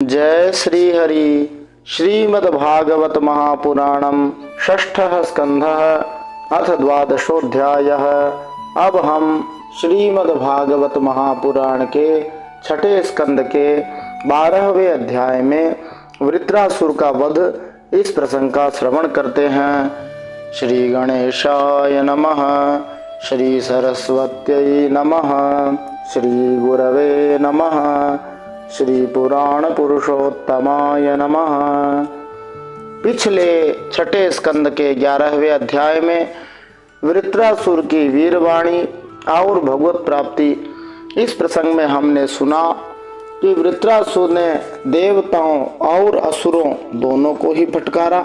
जय श्री हरि। श्रीमद्भागवत महापुराणम षष्ठः स्कंधः अथ द्वादशोऽध्यायः। अब हम श्रीमद्भागवत महापुराण के छठे स्कंद के 12वें अध्याय में वृत्रासुर का वध इस प्रसंग का श्रवण करते हैं। श्री गणेशाय नमः। श्री सरस्वत्यै नमः। श्री गुरवे नमः। श्री पुराण पुरुषोत्तमाय नमः। पिछले छठे स्कंद के 11वें अध्याय में वृत्रासुर की वीरवाणी और भगवत प्राप्ति इस प्रसंग में हमने सुना कि वृत्रासुर ने देवताओं और असुरों दोनों को ही फटकारा,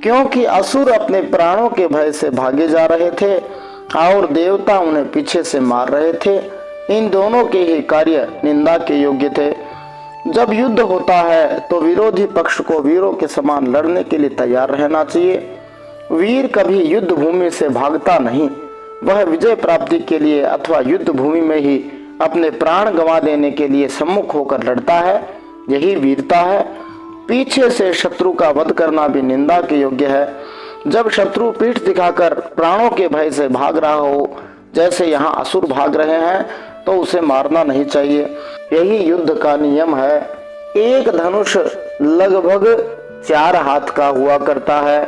क्योंकि असुर अपने प्राणों के भय से भागे जा रहे थे और देवता उन्हें पीछे से मार रहे थे। इन दोनों के ही कार्य निंदा के योग्य थे। जब युद्ध होता है तो विरोधी पक्ष को वीरों के समान लड़ने के लिए तैयार रहना चाहिए। वीर कभी युद्ध भूमि से भागता नहीं, वह विजय प्राप्ति के लिए अथवा युद्ध भूमि में ही अपने प्राण गंवा देने के लिए सम्मुख होकर लड़ता है। यही वीरता है। पीछे से शत्रु का वध करना भी निंदा के योग्य है। जब शत्रु पीठ दिखाकर प्राणों के भय से भाग रहा हो, जैसे यहाँ असुर भाग रहे हैं, तो उसे मारना नहीं चाहिए। यही युद्ध का नियम है। एक धनुष लगभग 4 हाथ का हुआ करता है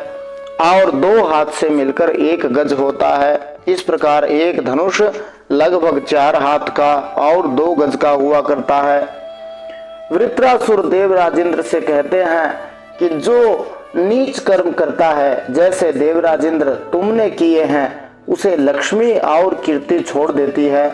और 2 हाथ से मिलकर 1 गज होता है। इस प्रकार एक धनुष लगभग 4 हाथ का और 2 गज का हुआ करता है। वृत्रासुर देवराज इंद्र से कहते हैं कि जो नीच कर्म करता है, जैसे देवराज इंद्र तुमने किए हैं, उसे लक्ष्मी और कीर्ति छोड़ देती है।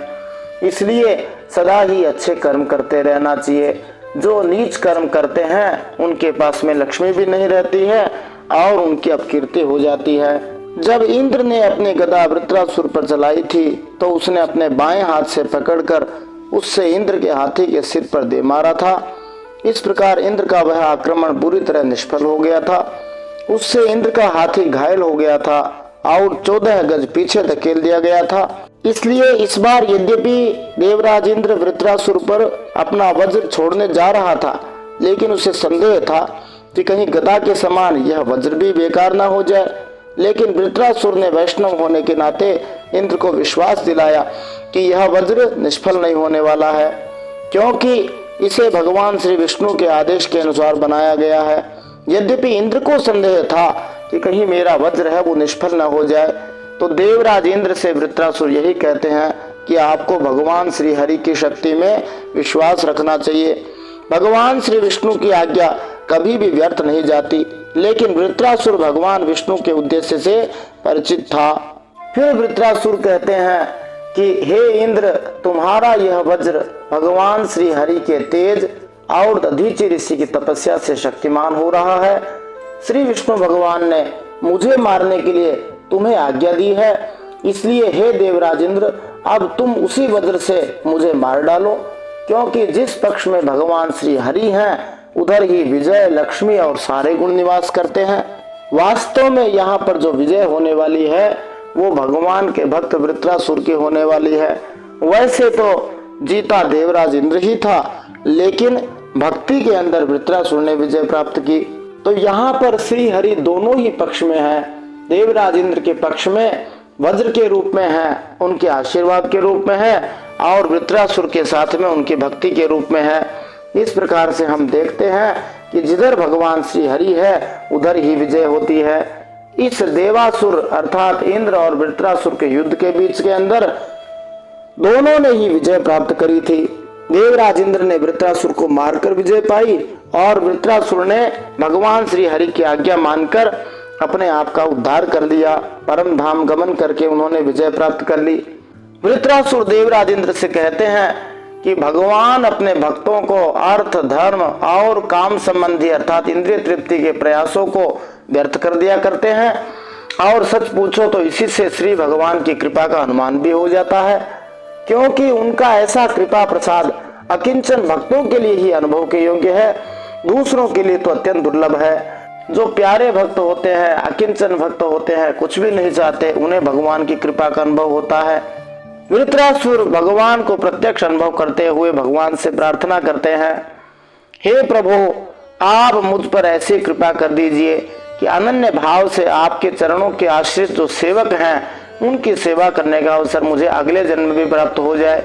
इसलिए सदा ही अच्छे कर्म करते रहना चाहिए। जो नीच कर्म करते हैं उनके पास में लक्ष्मी भी नहीं रहती है और उनकी अपकीर्ति हो जाती है। जब इंद्र ने अपनी गदा वृत्रासुर पर चलाई थी तो उसने अपने बाएं हाथ से पकड़कर उससे इंद्र के हाथी के सिर पर दे मारा था। इस प्रकार इंद्र का वह आक्रमण बुरी तरह निष्फल हो गया था। उससे इंद्र का हाथी घायल हो गया था और 14 गज पीछे धकेल दिया गया था। इसलिए इस बार यद्यपि देवराज इंद्र वृत्रासुर पर अपना वज्र छोड़ने जा रहा था, लेकिन उसे संदेह था कि कहीं गदा के समान यह वज्र भी बेकार न हो जाए। लेकिन वृत्रासुर ने वैष्णव होने के नाते इंद्र को विश्वास दिलाया कि यह वज्र निष्फल नहीं होने वाला है, क्योंकि इसे भगवान श्री विष्णु के आदेश के अनुसार बनाया गया है। यद्यपि इंद्र को संदेह था कि कहीं मेरा वज्र है वो निष्फल न हो जाए, तो देवराज इंद्र से वृत्रासुर यही कहते हैं कि आपको भगवान श्री हरि की शक्ति में विश्वास रखना चाहिए। भगवान श्री विष्णु की आज्ञा कभी भी व्यर्थ नहीं जाती। लेकिन वृत्रासुर भगवान विष्णु के उद्देश्य से परिचित था। फिर वृत्रासुर कहते हैं कि हे इंद्र, तुम्हारा यह वज्र भगवान श्री हरि के तेज और दधीचि ऋषि की तपस्या से शक्तिमान हो रहा है। श्री विष्णु भगवान ने मुझे मारने के लिए तुम्हें आज्ञा दी है। इसलिए हे देवराज इंद्र, अब तुम उसी वज्र से मुझे मार डालो, क्योंकि जिस पक्ष में भगवान श्री हरि हैं उधर ही विजय, लक्ष्मी और सारे गुण निवास करते हैं। वास्तव में यहाँ पर जो विजय होने वाली है वो भगवान के भक्त वृत्रासुर की होने वाली है। वैसे तो जीता देवराज इंद्र ही था, लेकिन भक्ति के अंदर वृत्रासुर ने विजय प्राप्त की। तो यहाँ पर श्री हरि दोनों ही पक्ष में है। देवराज इंद्र के पक्ष में वज्र के रूप में है, उनके आशीर्वाद के रूप में है, और वृत्रासुर के साथ में उनकी भक्ति के रूप में है। इस प्रकार से हम देखते हैं कि जिधर भगवान श्री हरि है उधर ही विजय होती है। इस देवासुर अर्थात इंद्र और वृत्रासुर के युद्ध के बीच के अंदर दोनों ने ही विजय प्राप्त करी थी। देवराज इंद्र ने वृत्रासुर को मारकर विजय पाई और वृत्रासुर ने भगवान श्री हरि की आज्ञा मानकर अपने आप का उद्धार कर लिया। परम धाम गमन करके उन्होंने विजय प्राप्त कर ली। वृत्रासुर देवराज इंद्र से कहते हैं कि भगवान अपने भक्तों को अर्थ, धर्म और काम संबंधी अर्थात इंद्रिय तृप्ति के प्रयासों को व्यर्थ कर दिया करते हैं। और सच पूछो तो इसी से श्री भगवान की कृपा का अनुमान भी हो जाता है, क्योंकि उनका ऐसा कृपा प्रसाद अकिंचन भक्तों के लिए ही अनुभव के योग्य है, दूसरों के लिए तो अत्यंत दुर्लभ है। जो प्यारे भक्त होते हैं, अकिंचन भक्त होते हैं, कुछ भी नहीं चाहते, उन्हें भगवान की कृपा का अनुभव होता है। वृत्रासुर भगवान को प्रत्यक्ष अनुभव करते हुए भगवान से प्रार्थना करते हैं, हे प्रभु, आप मुझ पर ऐसी कृपा कर दीजिए कि अनन्य भाव से आपके चरणों के आश्रित जो सेवक हैं उनकी सेवा करने का अवसर मुझे अगले जन्म में भी प्राप्त हो जाए।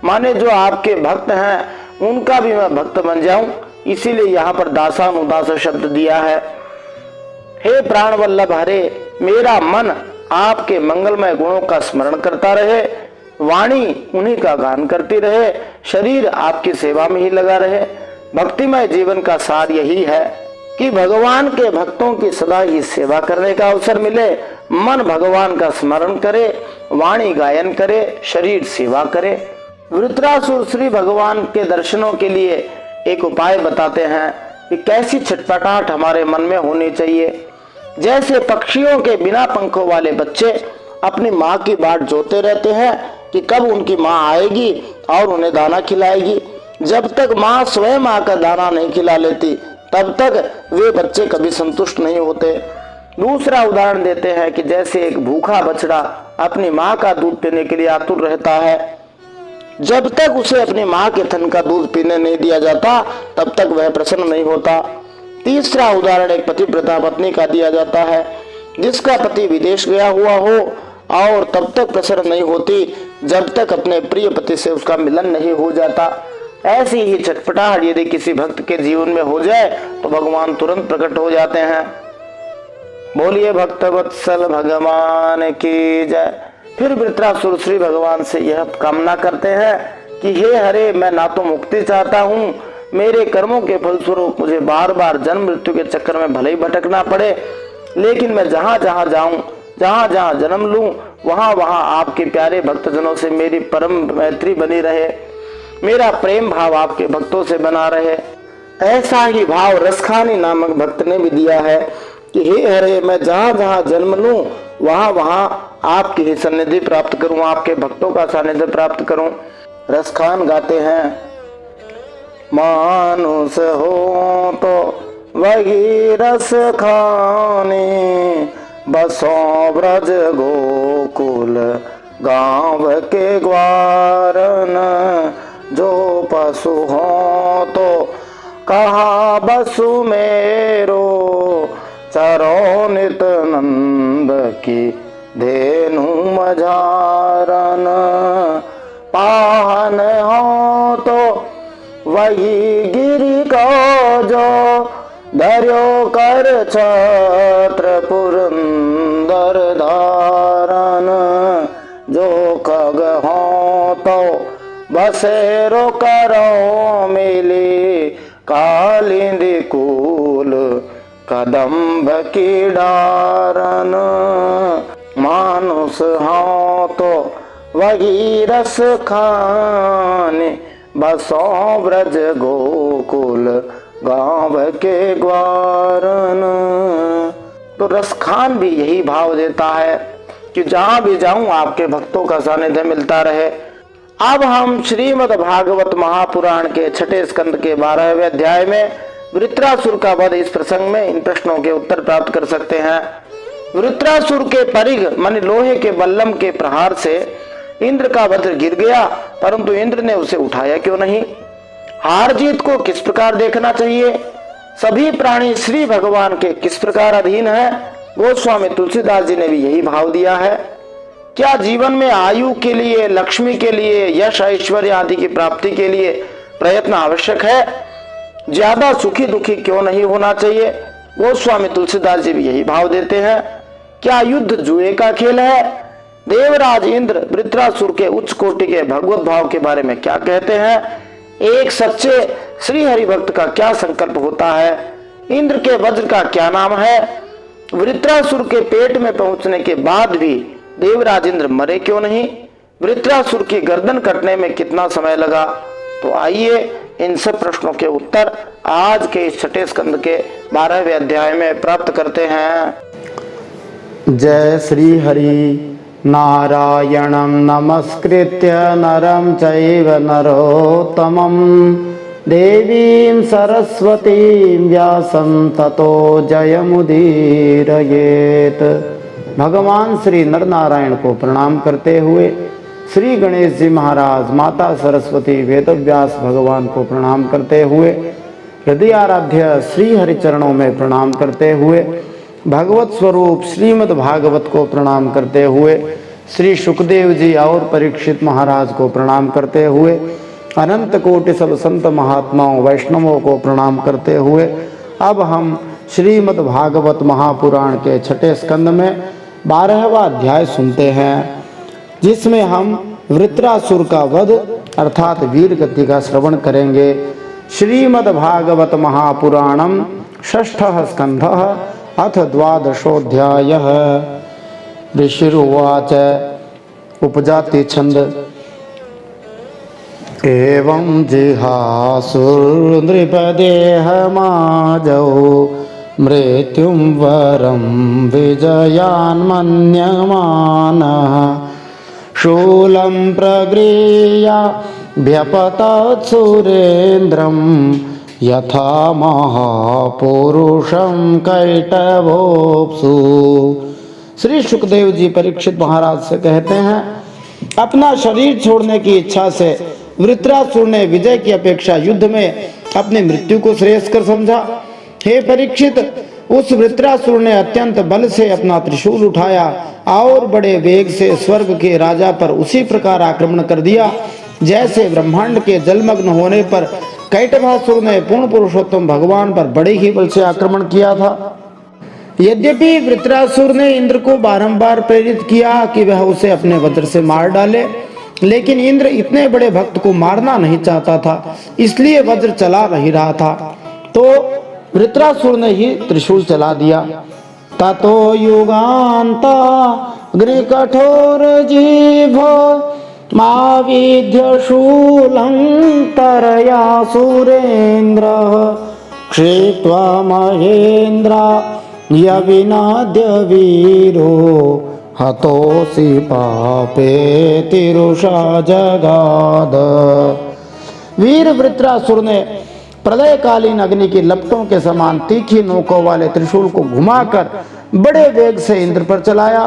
माने जो आपके भक्त हैं उनका भी मैं भक्त बन जाऊं, इसीलिए यहाँ पर दासानुदास शब्द दिया है। हे प्राण वल्लभ हरे, मेरा मन आपके मंगलमय गुणों का स्मरण करता रहे, वाणी उन्हीं का गान करती रहे, शरीर आपकी सेवा में ही लगा रहे। भक्तिमय जीवन का सार यही है कि भगवान के भक्तों की सदा ही सेवा करने का अवसर मिले, मन भगवान का स्मरण करे, वाणी गायन करे, शरीर सेवा करे। वृत्रासुर श्री भगवान के दर्शनों के लिए एक उपाय बताते हैं कि कैसी छटपटाहट हमारे मन में होनी चाहिए। जैसे पक्षियों के बिना पंखों वाले बच्चे अपनी माँ की बाट जोते रहते हैं कि कब उनकी माँ आएगी और उन्हें दाना खिलाएगी। जब तक माँ स्वयं माँ का दाना नहीं खिला लेती तब तक वे बच्चे कभी संतुष्ट नहीं होते। दूसरा उदाहरण देते हैं कि जैसे एक भूखा बछड़ा अपनी माँ का दूध पीने के लिए आतुर रहता है, जब तक उसे अपनी माँ के थन का दूध पीने नहीं दिया जाता तब तक वह प्रसन्न नहीं होता। तीसरा उदाहरण एक पतिव्रता पत्नी का दिया जाता है, जिसका पति विदेश गया हुआ हो और तब तक प्रसन्न नहीं होती जब तक अपने प्रिय पति से उसका मिलन नहीं हो जाता। ऐसी ही छटपटाहट यदि किसी भक्त के जीवन में हो जाए तो भगवान तुरंत प्रकट हो जाते हैं। बोलिए भक्त वत्सल भगवान की जय। फिर वृत्रासुर श्री भगवान से यह कामना करते हैं कि हे हरे, मैं ना तो मुक्ति चाहता हूँ, मेरे कर्मों के फलस्वरूप मुझे बार बार जन्म मृत्यु के चक्कर में भले ही भटकना पड़े, लेकिन मैं जहाँ जहाँ जाऊं, जहाँ जहाँ जन्म लूं, वहाँ वहाँ आपके प्यारे भक्तजनों से मेरी परम मैत्री बनी रहे, मेरा प्रेम भाव आपके भक्तों से बना रहे। ऐसा ही भाव रसखानी नामक भक्त ने भी दिया है कि हे हरे, मैं जहाँ जहाँ जन्म लूं वहाँ वहाँ आपकी ही सन्निधि प्राप्त करूं, आपके भक्तों का सानिध्य प्राप्त करूं। रसखान गाते हैं, मानुष हो तो वही रस खाने, बसो ब्रज गोकुल गांव के ग्वारन, जो पशु हो तो कहा बसु मेरो, चरो नित नंद की धेनु मझारन, पाहन हो तो वही गिरि को जो, धर्यो कर छत्र पुरंदर धारन, जो खग हो तो बसेरो करो मिली, कालिंदी कूल कदम्ब की डारन, मानुष हो तो वही रस खाने, बसो ब्रज गोकुल गांव के ग्वारन। तो रसखान भी यही भाव देता है कि जहां भी जाऊं आपके भक्तों का सानिध्य मिलता रहे। अब हम श्रीमद् भागवत महापुराण के छठे स्कंद के 12वें अध्याय में वृत्रासुर का वध, इस प्रसंग में इन प्रश्नों के उत्तर प्राप्त कर सकते हैं। वृत्रासुर के परिघ मन लोहे के बल्लम के प्रहार से इंद्र का वज्र गिर गया, परंतु इंद्र ने उसे उठाया क्यों नहीं? हार जीत को किस प्रकार देखना चाहिए? सभी प्राणी श्री भगवान के किस प्रकार अधीन है? गोस्वामी तुलसीदास जी ने भी यही भाव दिया है। क्या जीवन में आयु के लिए, लक्ष्मी के लिए, यश ऐश्वर्य आदि की प्राप्ति के लिए प्रयत्न आवश्यक है? ज्यादा सुखी दुखी क्यों नहीं होना चाहिए? गोस्वामी तुलसीदास जी भी यही भाव देते हैं। क्या युद्ध जुए का खेल है? देवराज इंद्र वृत्रासुर के उच्च कोटि के भगवत भाव के बारे में क्या कहते हैं? एक सच्चे श्री हरि भक्त का क्या संकल्प होता है? इंद्र के वज्र का क्या नाम है? वृत्रासुर के पेट में पहुंचने के बाद भी देवराज इंद्र मरे क्यों नहीं? वृत्रासुर की गर्दन कटने में कितना समय लगा? तो आइए इन सब प्रश्नों के उत्तर आज के इस छठे स्कंद के 12वें अध्याय में प्राप्त करते हैं। जय श्री हरि। नारायणं नमस्कृत्य नरं चैव नरोत्तमं, देवीं सरस्वतीं व्यासं ततो जयमुदीरयेत्। भगवान श्री नर नारायण को प्रणाम करते हुए, श्री गणेश जी महाराज, माता सरस्वती, वेदव्यास भगवान को प्रणाम करते हुए हृदय आराध्य श्री हरि चरणों में प्रणाम करते हुए, भगवत स्वरूप श्रीमद् भागवत को प्रणाम करते हुए, श्री सुखदेव जी और परीक्षित महाराज को प्रणाम करते हुए, अनंत कोटि सब संत महात्माओं वैष्णवों को प्रणाम करते हुए अब हम श्रीमद् भागवत महापुराण के छठे स्कंद में 12वां अध्याय सुनते हैं, जिसमें हम वृत्रासुर का वध अर्थात वीर गति का श्रवण करेंगे। श्रीमद् भागवत महापुराणम षष्ठः स्कंधः अथ द्वादशोऽध्यायः। ऋषिरुवाच उपजाति छंद। एवं जिहासुर्नृपदेहमाजौ मृत्युं वरं विजयान्मन्यमानः शूलं प्रगृह्य व्यपतत् सुरेन्द्रं यथा महापुरुषं कैटभोप्सु। श्री सुखदेव जी परीक्षित महाराज से कहते हैं, अपना शरीर छोड़ने की इच्छा से वृत्रासुर ने विजय की अपेक्षा युद्ध में अपनी मृत्यु को श्रेयस्कर समझा। हे परीक्षित, उस वृत्रासुर ने अत्यंत बल से अपना त्रिशूल उठाया और बड़े वेग से स्वर्ग के राजा पर उसी प्रकार आक्रमण कर दिया जैसे ब्रह्मांड के जलमग्न होने पर कैटभासुर ने पूर्ण पुरुषोत्तम भगवान पर बड़े ही बल से आक्रमण किया था। यद्यपि वृत्रासुर ने इंद्र को बारंबार प्रेरित किया कि वह उसे अपने वज्र से मार डाले, लेकिन इंद्र इतने बड़े भक्त को मारना नहीं चाहता था, इसलिए वज्र चला नहीं रहा था। तो वृत्रासुर ने ही त्रिशूल चला दिया। ततो युगान्ता अग्निकठोर जीभ माविध्य शूलं तरया सुरेन्द्रः क्षिप्त्वा महेन्द्रा यविनाद्य वीरो हतोऽसि पापे तिरुषा जगाद। वीर वृत्रासुर ने प्रलयकालीन अग्नि की लपटों के समान तीखी नोकों वाले त्रिशूल को घुमाकर बड़े वेग से इंद्र पर चलाया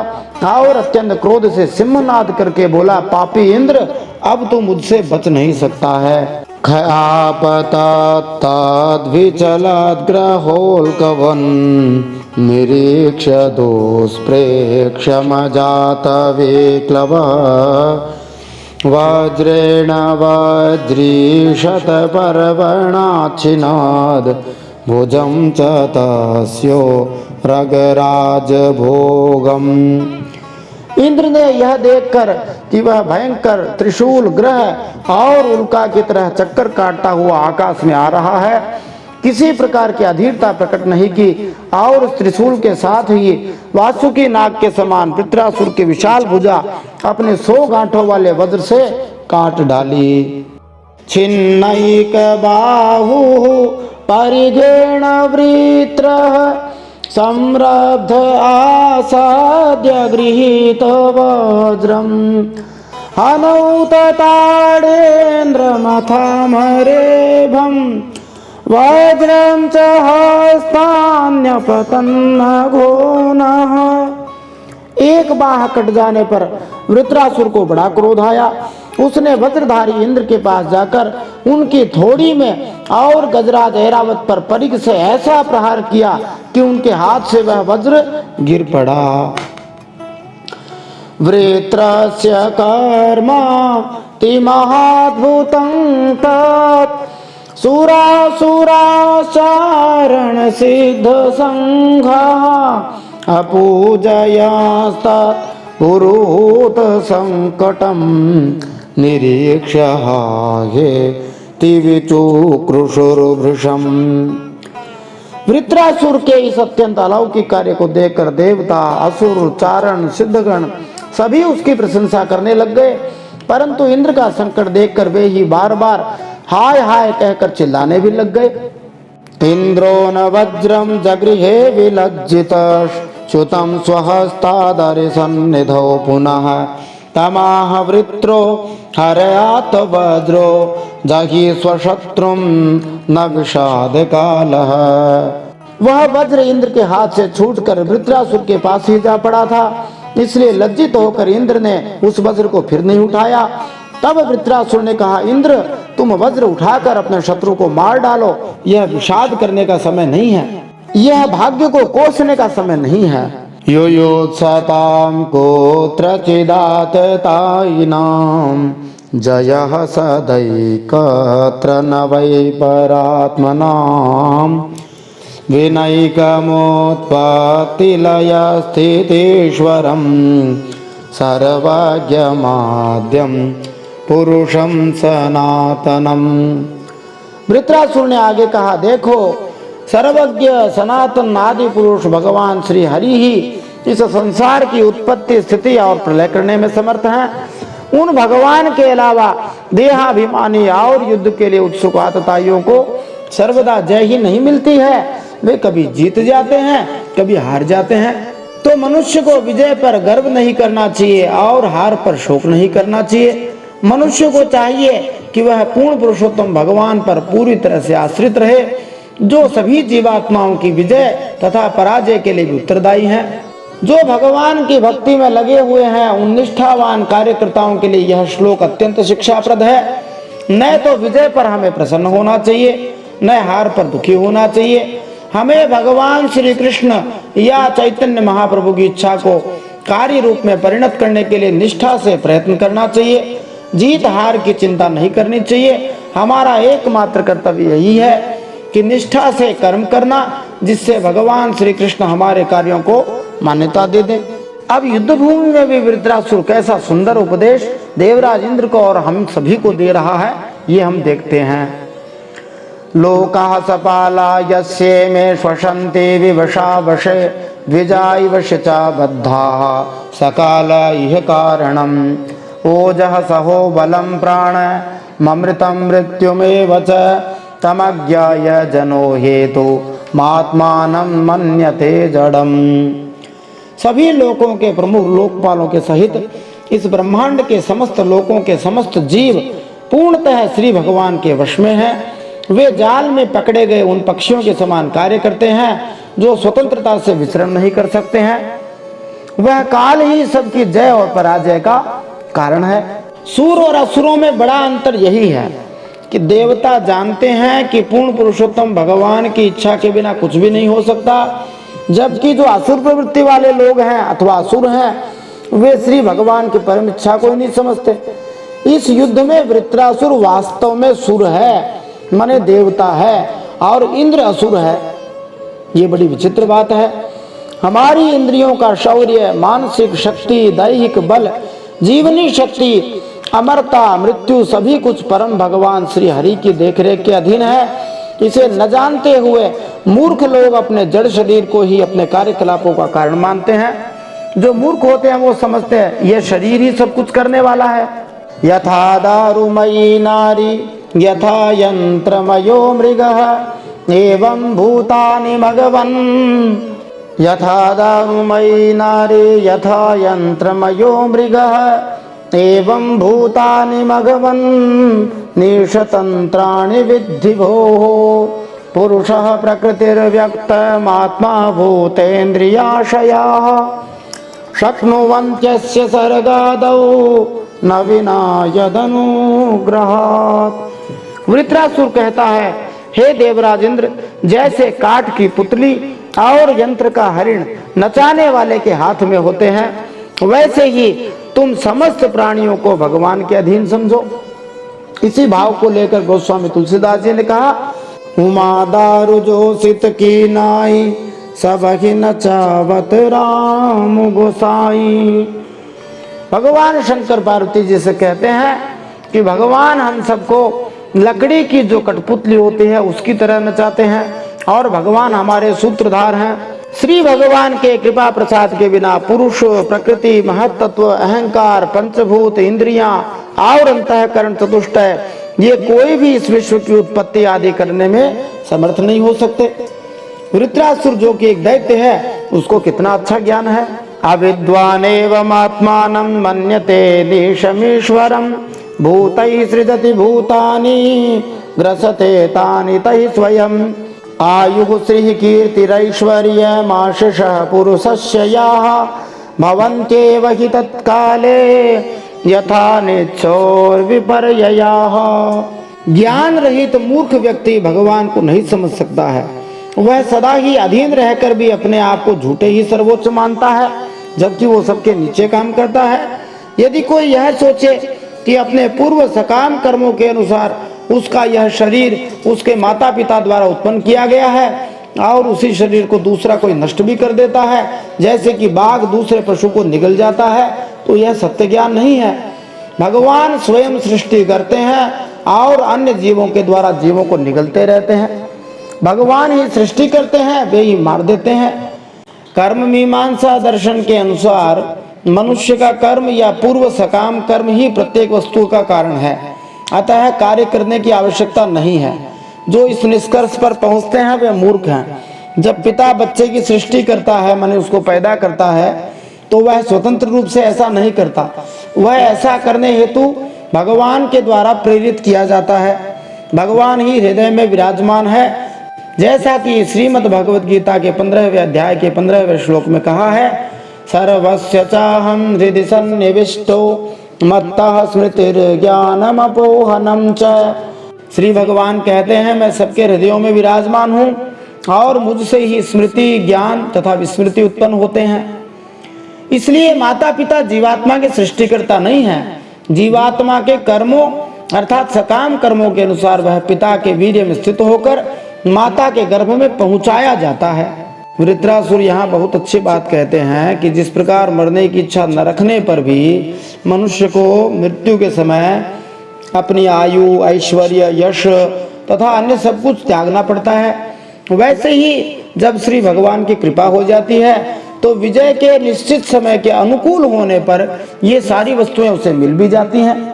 और अत्यंत क्रोध से सिंहनाद करके बोला, पापी इंद्र, अब तू मुझसे बच नहीं सकता है। खयापताद्विचलाद्ग्रहोल्कवन् निरीक्ष्य दुष्प्रेक्ष्यमजातविक्लवः वज्रेण वज्रीशत पर्वणाच्छिनाद भुजं च तस्यो रगराज भोगम। इंद्र ने यह देखकर कि वह भयंकर त्रिशूल ग्रह और उल्का की तरह चक्कर काटता हुआ आकाश में आ रहा है, किसी प्रकार की अधीरता प्रकट नहीं की और उस त्रिशूल के साथ ही वासुकी नाग के समान वृत्रासुर की विशाल भुजा अपने 100 गांठों वाले वज्र से काट डाली। छिन्नैक बाहु परिगेण वृत्रः संरब्ध आसाद्य गृहीत वज्रम् हनौत ताडेन्द्रमथामरेभम् वज्रं च हस्तान्यपतन्न घोनः। एक बाह कट जाने पर वृत्रासुर को बड़ा क्रोध आया। उसने वज्रधारी इंद्र के पास जाकर उनकी थोड़ी में और गजराज ऐरावत पर परिघ से ऐसा प्रहार किया कि उनके हाथ से वह वज्र गिर पड़ा। वृत्रस्य कर्मा तिमहाद्भुतं तत् सुरासुराचारण सिद्ध संघः अपूजयास्तत् पुरुहूत संकटं निरीक्ष्य हे तिविचुकृशुर्भृशम्। वृत्रासुर के इस अत्यंत अलौकिक कार्य को देखकर देवता, असुर, चारण, सिद्धगण सभी उसकी प्रशंसा करने लग गए, परंतु इंद्र का संकट देखकर वे ही बार बार हाय हाय कहकर चिल्लाने भी लग गए। इंद्रो न वज्रम जगृहे विलज्जितः च्युतं स्वहस्तादरिसन्निधौ पुनः तमाह वृत्रो हरयात वज्रो जहि स्वशत्रुं न विषाद कालः। वह वज्र इंद्र के हाथ से छूटकर वृत्रासुर के पास ही जा पड़ा था, इसलिए लज्जित होकर इंद्र ने उस वज्र को फिर नहीं उठाया। तब वृत्रासुर ने कहा, इंद्र तुम वज्र उठाकर अपने शत्रु को मार डालो। यह विषाद करने का समय नहीं है, यह भाग्य को कोसने का समय नहीं है। यो योत्सतां कोत्रचिदात तायिनां जयः सदैकत्र न वै परात्मनां विनैकमुत्पत्तिलयस्थितीश्वरं सर्वज्ञमाद्यं पुरुषं सनातनम। वृत्रासुर ने आगे कहा, देखो सर्वज्ञ सनातन आदि पुरुष भगवान श्री हरि ही इस संसार की उत्पत्ति, स्थिति और प्रलय करने में समर्थ हैं। उन भगवान के अलावा देहाभिमानी और युद्ध के लिए उत्सुक आतताइयों को सर्वदा जय ही नहीं मिलती है। वे कभी जीत जाते हैं, कभी हार जाते हैं। तो मनुष्य को विजय पर गर्व नहीं करना चाहिए और हार पर शोक नहीं करना चाहिए। मनुष्य को चाहिए कि वह पूर्ण पुरुषोत्तम भगवान पर पूरी तरह से आश्रित रहे, जो सभी जीवात्माओं की विजय तथा पराजय के लिए भी उत्तरदायी हैं। जो भगवान की भक्ति में लगे हुए हैं, उन निष्ठावान कार्यकर्ताओं के लिए यह श्लोक अत्यंत शिक्षाप्रद है। न तो विजय पर हमें प्रसन्न होना चाहिए, न हार पर दुखी होना चाहिए। हमें भगवान श्री कृष्ण या चैतन्य महाप्रभु की इच्छा को कार्य रूप में परिणत करने के लिए निष्ठा से प्रयत्न करना चाहिए। जीत हार की चिंता नहीं करनी चाहिए। हमारा एकमात्र कर्तव्य यही है कि निष्ठा से कर्म करना, जिससे भगवान श्री कृष्ण हमारे कार्यों को मान्यता दे दें। अब युद्ध भूमि में भी वृत्रासुर कैसा सुंदर उपदेश देवराज इंद्र को और हम सभी को दे रहा है, ये हम देखते हैं। लोकाः सपाला यस्य मे श्वसन्ति विवशा वशे द्विजाय वशचा बद्धाः सकाल इह कारणम् ओजः सहो बलं प्राण ममृतं मृत्युमेव च तमज्ञाय जनो हेतु महात्मानं मन्यते जडम्। सभी लोकों के प्रमुख लोकपालों के सहित इस ब्रह्मांड के समस्त लोकों के समस्त जीव पूर्णतः श्री भगवान के वश में हैं। वे जाल में पकड़े गए उन पक्षियों के समान कार्य करते हैं जो स्वतंत्रता से विचरण नहीं कर सकते हैं। वह काल ही सबकी जय और पराजय का कारण है। सूर और असुरों में बड़ा अंतर यही है कि देवता जानते हैं कि पूर्ण पुरुषोत्तम भगवान की इच्छा के बिना कुछ भी नहीं हो सकता, जबकि जो असुर प्रवृत्ति वाले लोग हैं अथवा असुर हैं, वे श्री भगवान की परम इच्छा को ही नहीं समझते। इस युद्ध में वृत्रासुर वास्तव में सुर है, माने देवता है, और इंद्र असुर है। ये बड़ी विचित्र बात है। हमारी इंद्रियों का शौर्य, मानसिक शक्ति, दैहिक बल, जीवनी शक्ति, अमरता, मृत्यु सभी कुछ परम भगवान श्री हरि की देखरेख के अधीन है। इसे न जानते हुए मूर्ख लोग अपने जड़ शरीर को ही अपने कार्यकलापों का कारण मानते हैं। जो मूर्ख होते हैं वो समझते हैं यह शरीर ही सब कुछ करने वाला है। यथा दारुमयी नारी यथा यंत्रमयो मृगः एवं भूतानि भगवन्। यथा दारुमयी नारी यथा यंत्रमयो मृगः एवं भूतानि भगवन् निशतंत्राणि विद्धि भोः। पुरुषः प्रकृतिर्व्यक्तमात्मा भूतेन्द्रियाशयाः शक्नुवन्त्यस्य सर्गादौ न विना यदनुग्रहात्। वृत्रासुर कहता है, हे देवराज इंद्र, जैसे काठ की पुतली और यंत्र का हरिण नचाने वाले के हाथ में होते हैं, वैसे ही तुम समस्त प्राणियों को भगवान के अधीन समझो। इसी भाव को लेकर गोस्वामी तुलसीदास जी ने कहा, उमा दारु जोसित की नाई सब ही नचावत राम गोसाई। भगवान शंकर पार्वती जी से कहते हैं कि भगवान हम सबको लकड़ी की जो कठपुतली होती है उसकी तरह नचाते हैं, और भगवान हमारे सूत्रधार हैं। श्री भगवान के कृपा प्रसाद के बिना पुरुष, प्रकृति, महत्त्व, अहंकार, पंचभूत, इंद्रियां और अंतःकरण चतुष्टय, ये कोई भी इस विश्व की उत्पत्ति आदि करने में समर्थ नहीं हो सकते। वृत्रासुर जो कि एक दैत्य है, उसको कितना अच्छा ज्ञान है। अविद्वानेवम् आत्मानं मन्यते देशमीश्वरं भूतैः सृजति भूतानि ग्रसते तानि तैः स्वयं। आयुः श्रीः कीर्तिरैश्वर्यमाशिषः पुरुषस्य याः भवन्त्येव हि तत्काले यथा निच्छोर्विपर्ययाः। ज्ञान रहित मूर्ख व्यक्ति भगवान को नहीं समझ सकता है। वह सदा ही अधीन रहकर भी अपने आप को झूठे ही सर्वोच्च मानता है, जबकि वो सबके नीचे काम करता है। यदि कोई यह सोचे कि अपने पूर्व सकाम कर्मों के अनुसार उसका यह शरीर उसके माता पिता द्वारा उत्पन्न किया गया है और उसी शरीर को दूसरा कोई नष्ट भी कर देता है, जैसे कि बाघ दूसरे पशु को निगल जाता है, तो यह सत्य ज्ञान नहीं है। भगवान स्वयं सृष्टि करते हैं और अन्य जीवों के द्वारा जीवों को निगलते रहते हैं। भगवान ही सृष्टि करते हैं, वे ही मार देते हैं। कर्म मीमांसा दर्शन के अनुसार मनुष्य का कर्म या पूर्व सकाम कर्म ही प्रत्येक वस्तु का कारण है, अतः कार्य करने की आवश्यकता नहीं है। जो इस निष्कर्ष पर पहुंचते हैं वे मूर्ख हैं। जब पिता बच्चे की सृष्टि करता है, माने उसको पैदा करता है, तो वह स्वतंत्र रूप से ऐसा नहीं करता, वह ऐसा करने हेतु भगवान के द्वारा प्रेरित किया जाता है। भगवान ही हृदय में विराजमान है, जैसा कि श्रीमद् भगवत गीता के 15वें अध्याय के 15वें श्लोक में कहा है, सर्वस्य चाहं हृदि सन्निविष्टो मत्तः स्मृतिर्ज्ञानमपोहनं च। श्री भगवान कहते हैं, मैं सबके हृदयों में विराजमान हूँ और मुझसे ही स्मृति ज्ञान तथा विस्मृति उत्पन्न होते हैं। इसलिए माता पिता जीवात्मा के सृष्टिकर्ता नहीं है। जीवात्मा के कर्मों अर्थात सकाम कर्मों के अनुसार वह पिता के वीर्य में स्थित होकर माता के गर्भ में पहुंचाया जाता है। वृत्रासुर यहाँ बहुत अच्छी बात कहते हैं कि जिस प्रकार मरने की इच्छा न रखने पर भी मनुष्य को मृत्यु के समय अपनी आयु ऐश्वर्य यश तथा अन्य सब कुछ त्यागना पड़ता है, वैसे ही जब श्री भगवान की कृपा हो जाती है तो विजय के निश्चित समय के अनुकूल होने पर ये सारी वस्तुएं उसे मिल भी जाती हैं।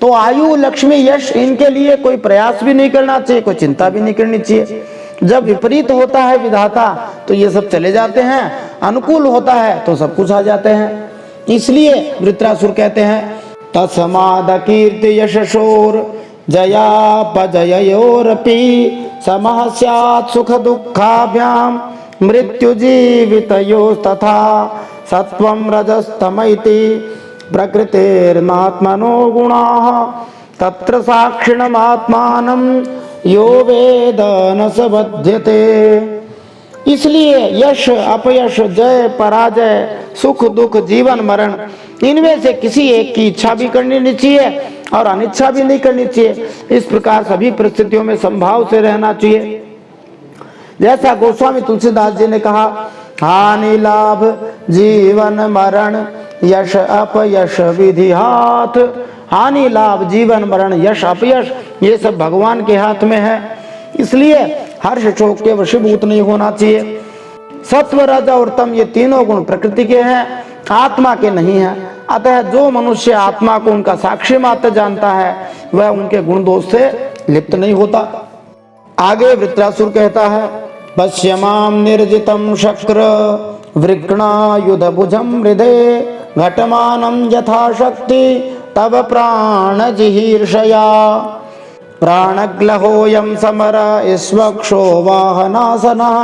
तो आयु लक्ष्मी यश इनके लिए कोई प्रयास भी नहीं करना चाहिए, कोई चिंता भी नहीं करनी चाहिए। जब विपरीत होता है विधाता तो ये सब चले जाते हैं, अनुकूल होता है तो सब कुछ आ जाते हैं। इसलिए वृत्रासुर कहते हैं, तस्माद कीर्ति यशशोर जयापजयोरपि समः स्यात् सुख दुःखाभ्याम मृत्यु जीवितयोस्तथा सत्वं रजस्तमैति प्रकृतिर्मात्मनो गुणाः तत्र साक्षिणमात्मानं यो वेद न स बध्यते। इसलिए यश अपयश जय पराजय सुख दुख जीवन मरण इनमें से किसी एक की इच्छा भी करनी नहीं चाहिए और अनिच्छा भी नहीं करनी चाहिए। इस प्रकार सभी परिस्थितियों में संभाव से रहना चाहिए। जैसा गोस्वामी तुलसीदास जी ने कहा, हानि लाभ जीवन मरण यश अपयश विधि हाथ। हानि लाभ जीवन मरण यश अपयश ये सब भगवान के हाथ में है, इसलिए हर्ष शोक के वशीभूत नहीं होना चाहिए। सत्व रज और तम ये तीनों गुण प्रकृति के हैं, आत्मा के नहीं है। अतः जो मनुष्य आत्मा को उनका साक्षी मात्र जानता है वह उनके गुण दोष से लिप्त नहीं होता। आगे वृत्रासुर कहता है, पश्यमाम निर्जितम शक्र वृक्णायुध भुजम हृदय घटमानम यथाशक्ति तब प्राण जिहीर्षया प्राणग्लहोयं समर ईश्वक्षो वाहनासनः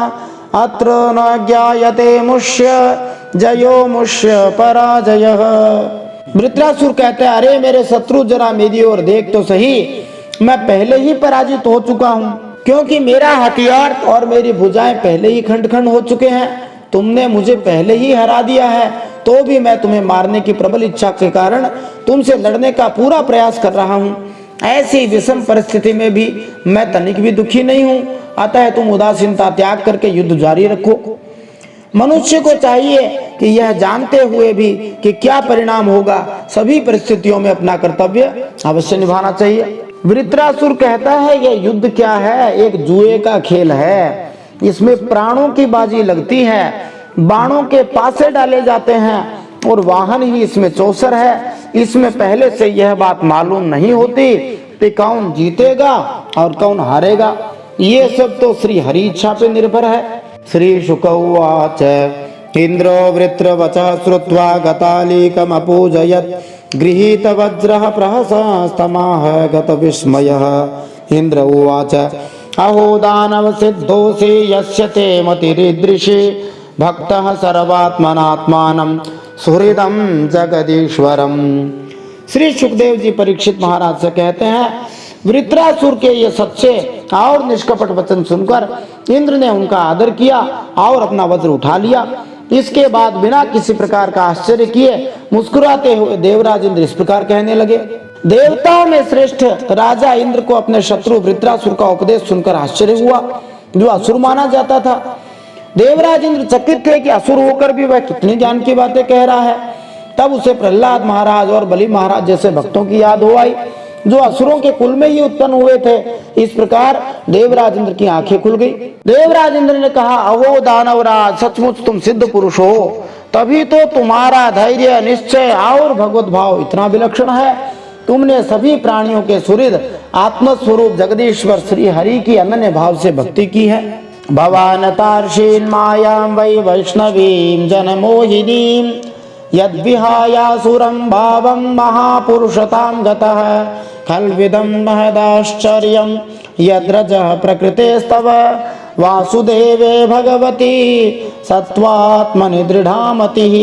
अत्र न ज्ञायते मुष्य जयो मुष्य पराजयः। वृत्रासुर कहते हैं, अरे मेरे शत्रु जरा मेरी ओर देख तो सही, मैं पहले ही पराजित हो चुका हूँ, क्योंकि मेरा हथियार और मेरी भुजाएं पहले ही खंड खंड हो चुके हैं। तुमने मुझे पहले ही हरा दिया है, तो भी मैं तुम्हें मारने की प्रबल इच्छा के कारण तुमसे लड़ने का पूरा प्रयास कर रहा हूँ। ऐसी विषम परिस्थिति में भी मैं तनिक भी दुखी नहीं हूँ, अतः तुम उदासीनता त्याग करके युद्ध जारी रखो। मनुष्य को चाहिए कि यह जानते हुए भी कि क्या परिणाम होगा, सभी परिस्थितियों में अपना कर्तव्य अवश्य निभाना चाहिए। वृत्रासुर कहता है, यह युद्ध क्या है, एक जुए का खेल है। इसमें प्राणों की बाजी लगती है, बाणों के पासे डाले जाते हैं और वाहन ही इसमें चौसर है। इसमें पहले से यह बात मालूम नहीं होती कि कौन जीतेगा और कौन हारेगा। ये सब तो श्री हरि इच्छा पे निर्भर है। श्री शुक उवाच इंद्रो वृत्रवचः श्रुत्वा गतालीकमपूजयत् गृहीत वज्रः प्रहसस्तमाह गत विस्मयः। इंद्र उवाच अहो दानव सिद्धोऽसि यस्य ते मतिरीदृशी भक्तः सर्वात्मनात्मानं सुहृदं जगदीश्वरम्। श्री सुखदेव जी परीक्षित महाराज से कहते हैं, वृत्रासुर के ये सच्चे और निष्कपट वचन सुनकर इंद्र ने उनका आदर किया और अपना वज्र उठा लिया। इसके बाद बिना किसी प्रकार का आश्चर्य किए मुस्कुराते हुए देवराज इंद्र इस प्रकार कहने लगे। देवताओं में श्रेष्ठ राजा इंद्र को अपने शत्रु वृत्रासुर का उपदेश सुनकर आश्चर्य हुआ, जो असुर माना जाता था। देवराज इंद्र चकित थे कि असुर होकर भी वह कितनी ज्ञान की बातें कह रहा है। तब उसे प्रहलाद महाराज और बलि महाराज जैसे भक्तों की याद हो आई, जो असुरों के कुल में ही उत्पन्न हुए थे। इस प्रकार देवराज इंद्र की आंखें खुल गई। देवराज इंद्र ने कहा, अहो दानवराज, सचमुच तुम सिद्ध पुरुष हो, तभी तो तुम्हारा धैर्य, निश्चय और भगवत भाव इतना विलक्षण है। तुमने सभी प्राणियों के सुहृद आत्मस्वरूप जगदीश्वर श्री हरि की अनन्य भाव से भक्ति की है। भवान तार्षीन् मायां वै वैष्णवीं जनमोहिनीं यद्विहायासुरं भावं महापुरुषतां गतः खल्विदं महदाश्चर्यं यद्रजः प्रकृतेस्तव वासुदेवे भगवती सत्वात्मनि दृढ़ा मतिः।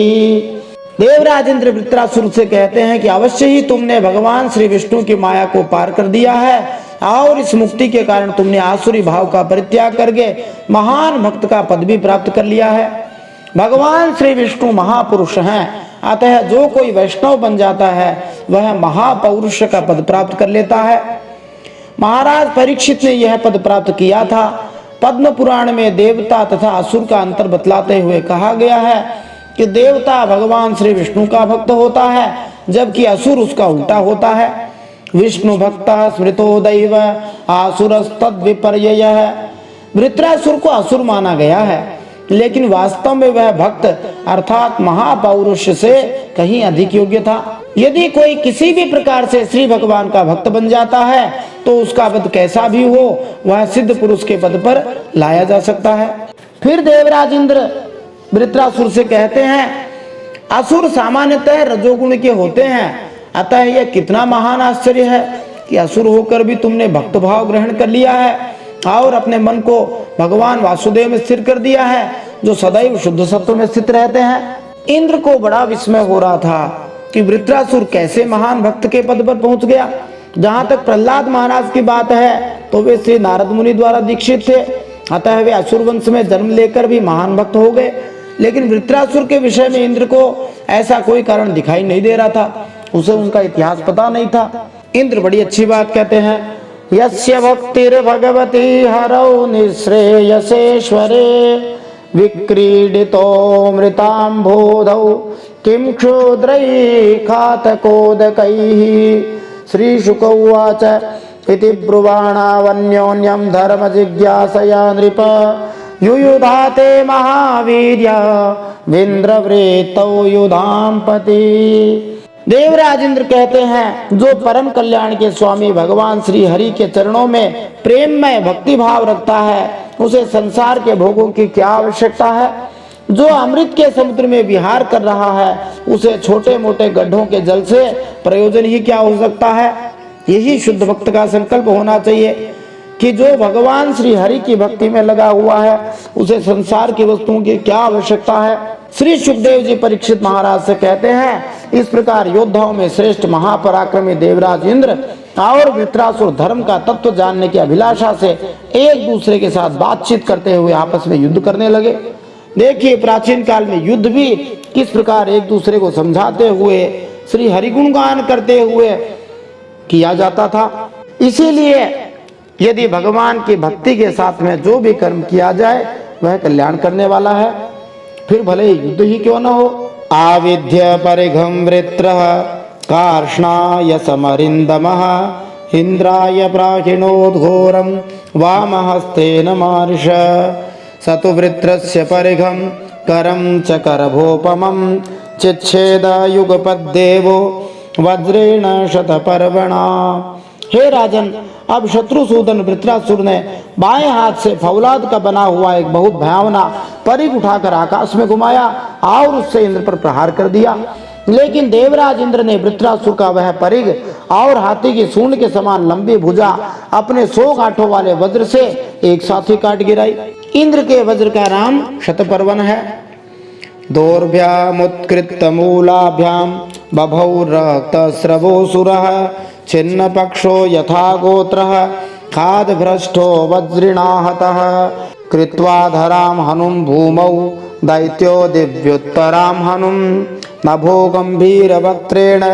देवराज इंद्र वृत्रासुर से कहते हैं कि अवश्य ही तुमने भगवान श्री विष्णु की माया को पार कर दिया है और इस मुक्ति के कारण तुमने आसुरी भाव का परित्याग करके महान भक्त का पद भी प्राप्त कर लिया है। भगवान श्री विष्णु महापुरुष हैं, अतः जो कोई वैष्णव बन जाता है वह महापौरुष का पद प्राप्त कर लेता है। महाराज परीक्षित ने यह पद प्राप्त किया था। पद्म पुराण में देवता तथा असुर का अंतर बतलाते हुए कहा गया है कि देवता भगवान श्री विष्णु का भक्त होता है, जबकि असुर उसका उल्टा होता है। विष्णु भक्त स्मृतो दैव आसुरस्तद विपर्ययः। वृत्रासुर को असुर माना गया है, लेकिन वास्तव में वह भक्त अर्थात महापौरुष से कहीं अधिक योग्य था। यदि कोई किसी भी प्रकार से श्री भगवान का भक्त बन जाता है तो उसका पद कैसा भी हो वह सिद्ध पुरुष के पद पर लाया जा सकता है। फिर देवराज इंद्र वृत्रासुर से कहते हैं, असुर सामान्यतः रजोगुण के होते हैं, अतः यह कितना महान आश्चर्य है कि असुर होकर भी तुमने भक्त भाव ग्रहण कर लिया है और अपने मन को भगवान वासुदेव में स्थिर कर दिया है, जो सदैव शुद्ध सत्व में स्थित रहते हैं। इंद्र को बड़ा विस्मय हो रहा था कि वृत्रासुर कैसे महान भक्त के पद पर पहुंच गया। जहां तक प्रहलाद महाराज की बात है तो वे श्री नारद मुनि द्वारा दीक्षित थे, अतः वे असुर वंश में जन्म लेकर भी महान भक्त हो गए। लेकिन वृत्रासुर के विषय में इंद्र को ऐसा कोई कारण दिखाई नहीं दे रहा था, उसे उनका इतिहास पता नहीं था। इंद्र बड़ी अच्छी बात कहते हैं, यस्य भक्तिर् भगवती हरौ निःश्रेयसेश्वरे विक्रीडितो मृताम्भोधौ किं क्षुद्रैः घातकोदकैः। श्रीशुक उवाच इति ब्रुवाणावन्योन्यं धर्म जिज्ञासया नृप युयुधाते महावीर्य विन्द्रवृत्तौ युधाम्पति। देवराज इंद्र कहते हैं, जो परम कल्याण के स्वामी भगवान श्री हरि के चरणों में प्रेममय भक्ति भाव रखता है उसे संसार के भोगों की क्या आवश्यकता है। जो अमृत के समुद्र में विहार कर रहा है उसे छोटे मोटे गड्ढों के जल से प्रयोजन ही क्या हो सकता है। यही शुद्ध भक्त का संकल्प होना चाहिए कि जो भगवान श्री हरि की भक्ति में लगा हुआ है उसे संसार की वस्तुओं की क्या आवश्यकता है। श्री सुखदेव जी परीक्षित महाराज से कहते हैं, इस प्रकार योद्धाओं में श्रेष्ठ महापराक्रमी देवराज इंद्र और वृत्रासुर धर्म का तत्व जानने की अभिलाषा से एक दूसरे के साथ बातचीत करते हुए आपस में युद्ध करने लगे। देखिए, प्राचीन काल में युद्ध भी किस प्रकार एक दूसरे को समझाते हुए श्री हरिगुण गान करते हुए किया जाता था। इसीलिए यदि भगवान की भक्ति के साथ में जो भी कर्म किया जाए वह कल्याण करने वाला है, फिर भले युद्ध ही क्यों न हो। आविध्य परिघम वृत्रः कार्ष्णाय समरिन्दमः इंद्राय प्राचिनोद्घोरं वामहस्तेन मार्ष सतु वृत्रस्य परिघं करं च करभोपमं चिच्छेद युगपद्देवो वज्रेण शतपर्वणा। हे राजन, अब शत्रुसूदन वृत्रासुर ने बाएं हाथ से फौलाद का बना हुआ एक बहुत भयावना परिघ उठाकर आकाश में घुमाया और उससे इंद्र पर प्रहार कर दिया। लेकिन देवराज इंद्र ने वृत्रासुर का वह परिघ और हाथी की सूंड के समान लंबी भुजा अपने 100 गांठों वाले वज्र से एक साथ ही काट गिराई। इंद्र के वज्र का नाम शतपर्वन है। दोर्भ्यामुत्कृत्त मूलाभ्याम बभौ रक्त स्रवोसुरः छिन्न पक्षो यथा गोत्रः खाद भ्रष्टो वज्रिणाहतः कृत्वा धराम हनुम भूमौ दैत्यो दिव्योत्तराम हनुम नभो गंभीर वक्त्रेण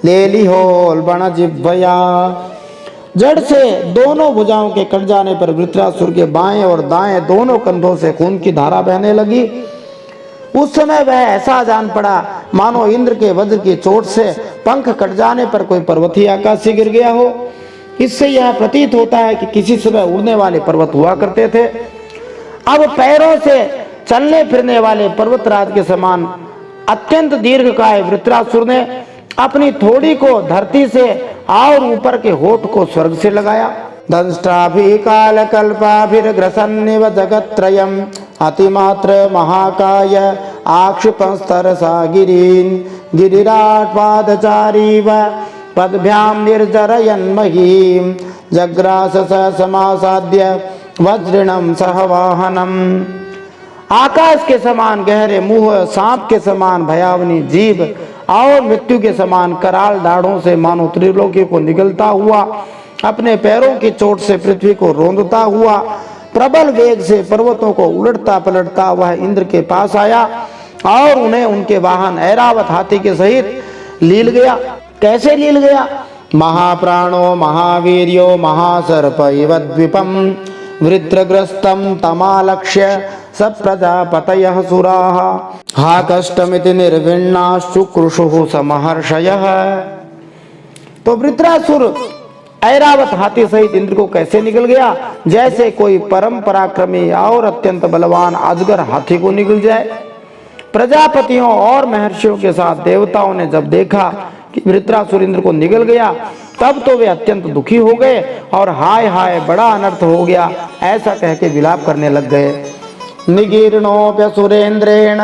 लेलिहोल्बण जिह्वया। जड़ से दोनों भुजाओं के कट जाने पर वृत्रासुर के बाएं और दाएं दोनों कंधों से खून की धारा बहने लगी। उस समय वह ऐसा जान पड़ा मानो इंद्र के वज्र की चोट से पंख कट जाने पर कोई पर्वत ही आकाश से गिर गया हो। इससे यह प्रतीत होता है कि किसी समय उड़ने वाले पर्वत हुआ करते थे, अब पैरों से चलने फिरने वाले पर्वतराज के समान अत्यंत दीर्घकाय वृत्रासुर ने अपनी थोड़ी को धरती से और ऊपर के होठ को स्वर्ग से लगाया। दंष्टाभि काल कल्पाभिर्ग्रसन्निव जगत्त्रयम् अतिमात्र महाकाय आक्षिपंस्तरसा गिरीन् गिरिराट् पादचारीव पद्भ्यां निर्जरयन्महीं जग्रास स समासाद्य वज्रिणं सहवाहनम्। आकाश के समान गहरे मुंह, सांप के समान भयावनी जीभ और मृत्यु के समान कराल दाढ़ों से मानो त्रिलोकी को निगलता हुआ अपने पैरों की चोट से पृथ्वी को रोंदता हुआ प्रबल वेग से पर्वतों को उलटता पलटता वह इंद्र के पास आया और उन्हें उनके वाहन ऐरावत हाथी के सहित लील गया। कैसे लील गया? महाप्राणो महावीर्यो महासर्प इव द्विपम वृत्रग्रस्तं तमालक्ष्य सप्रजापतयः सुराः हा कष्टमिति निर्विण्णाश्चुक्रुषुः समहर्षयः। तो वृत्रासुर ऐरावत हाथी सहित इंद्र को कैसे निकल गया? जैसे कोई परम पराक्रमी और अत्यंत बलवान अजगर हाथी को निकल जाए। प्रजापतियों और महर्षियों के साथ देवताओं ने जब देखा कि वृत्रासुर इंद्र को निकल गया तब तो वे अत्यंत दुखी हो गए और हाय हाय बड़ा अनर्थ हो गया ऐसा कह के विलाप करने लग गए। निगीर्णोऽप्यसुरेन्द्रेण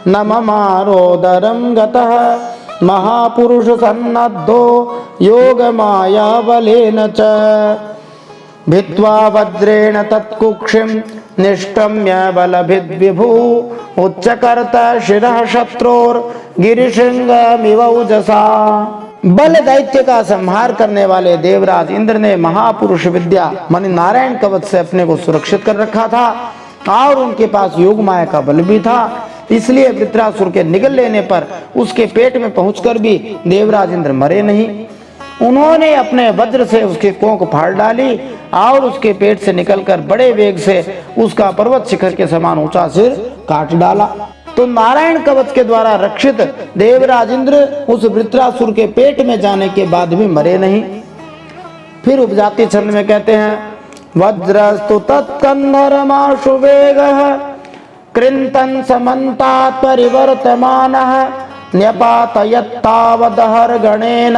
न ममारोदरं गतः महापुरुष सन्नद्धो योग माया बलेन च भित्वा वज्रेण तत्कुक्षिं निष्क्रम्य बलभिद्विभू उच्चकर्त शिरः शत्रोर गिरिशृंगमिव ओजसा। बल दैत्य का संहार करने वाले देवराज इंद्र ने महापुरुष विद्या माने नारायण कवच से अपने को सुरक्षित कर रखा था और उनके पास योग माया का बल भी था। इसलिए वृत्रासुर के निगल लेने पर उसके पेट में पहुंचकर भी देवराज इंद्र मरे नहीं। उन्होंने अपने वज्र से उसकी कोंक फाड़ डाली और उसके पेट से निकलकर बड़े वेग से उसका पर्वत शिखर के समान ऊंचा सिर काट डाला। तो नारायण कवच के द्वारा रक्षित देवराज इंद्र उस वृत्रासुर के पेट में जाने के बाद भी मरे नहीं। फिर उपजाति छंद में कहते हैं वज्रस्तु तत्कंधरमाशु वेगः कृंतन समन्तात् परिवर्तमानः न्यपातयत्तावदहर गणेन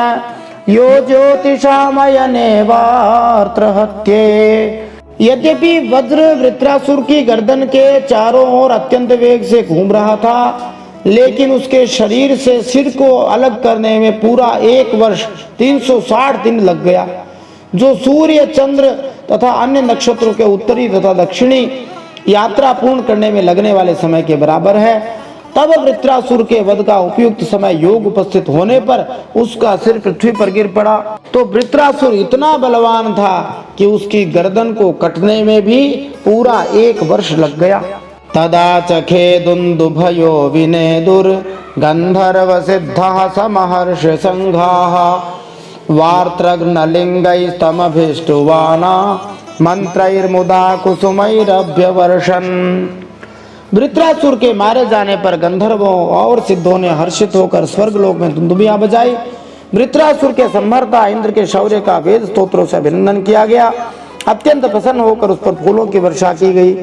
यो ज्योतिषामयने वार्त्रहत्ये। यद्यपि वज्र वृत्रासुर की गर्दन के चारों ओर अत्यंत वेग से घूम रहा था, लेकिन उसके शरीर से सिर को अलग करने में पूरा 1 वर्ष 360 दिन लग गया, जो सूर्य चंद्र तथा अन्य नक्षत्रों के उत्तरी तथा दक्षिणी यात्रा पूर्ण करने में लगने वाले समय के बराबर है। तब वृत्रासुर के वध का उपयुक्त समय योग उपस्थित होने पर उसका सिर पृथ्वी पर गिर पड़ा। तो वृत्रासुर इतना बलवान था कि उसकी गर्दन को कटने में भी पूरा 1 वर्ष लग गया। तदा चखे दुन्दुभयो विनेदुर गंधर्व सिद्धः समहर्ष संघाः वार्त्रघ्नलिंगैस्तमभिष्टुवाना मंत्रैर्मुदा कुसुमैरभ्यवर्षन्। वृत्रासुर के मारे जाने पर गंधर्वों और सिद्धों ने हर्षित होकर स्वर्गलोक में दुंदुभियां बजाई। वृत्रासुर के संहर्ता इंद्र के शौर्य का वेद स्तोत्रों से अभिनंदन किया गया। अत्यंत प्रसन्न होकर उस पर फूलों की वर्षा की गई।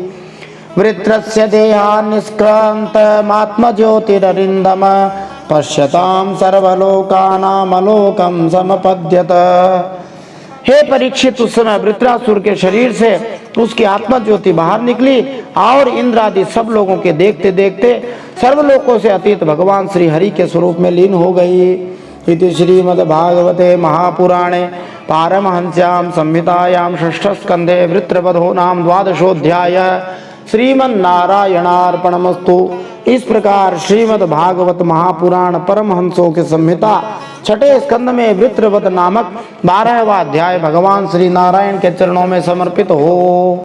वृत्रस्य देहान् निष्क्रान्तमात्म ज्योतिररिन्दम पश्यतां सर्वलोकानामलोकं समपद्यत। हे परीक्षित, उस समय वृत्रासुर के शरीर से उसकी आत्मा ज्योति बाहर निकली और इंद्र आदि सब लोगों के देखते देखते सर्वलोकों से अतीत भगवान श्री हरि के स्वरूप में लीन हो गई। इति श्रीमद्भागवते महापुराणे पारमहंस्यां संहितायां षष्ठ स्कंधे वृत्रवधो नाम 12वाध्याय श्रीमन्नारायणार्पणमस्तु। इस प्रकार श्रीमद्भागवत महापुराण परमहंसों की संहिता छठे स्कंद में वृत्रवत नामक 12वां अध्याय भगवान श्री नारायण के चरणों में समर्पित हो।